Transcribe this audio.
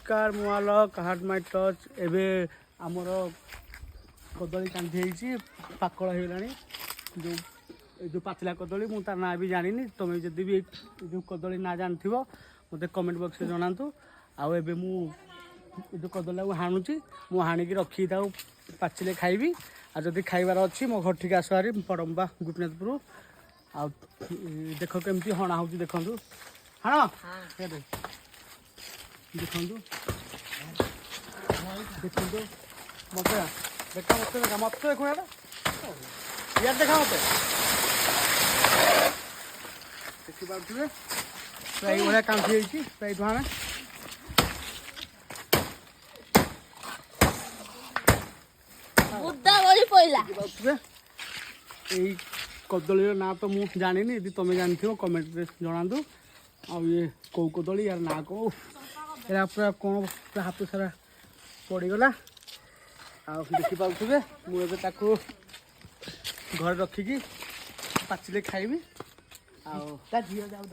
नमस्कार मुआलक heart my touch एबे आमर कदली कांधी पाकड़ हो जो पाचला कदली मु तार ना भी जानी तुम्हें जदि भी जो कदली ना जान मत कमेंट बॉक्स में जनातु आउ एबे मु जो कदली को हाणुची मु हाणिकी रखी था पाचिले खाइबी आ जदि खाइबार अच्छी मो घर ठीक आस हारी पड़म्बा गोपीनाथपुर आ देख केमती हणा हो देखु हाण देखु देखु मत देखा मत देखा मत देखो यार देखा मत देखिपे प्राय भाया कांधी प्राय ढुआण यही कदली ना तो मुझे जानी यदि तुम जानी कमेंट में जनातु आ ये कौ कदली यार ना कौ यार पूरा कौन पूरा हाथ सारा पड़गला देखिपे मुझे घर रखिकी पाचिले खाइबी आ झील जाऊ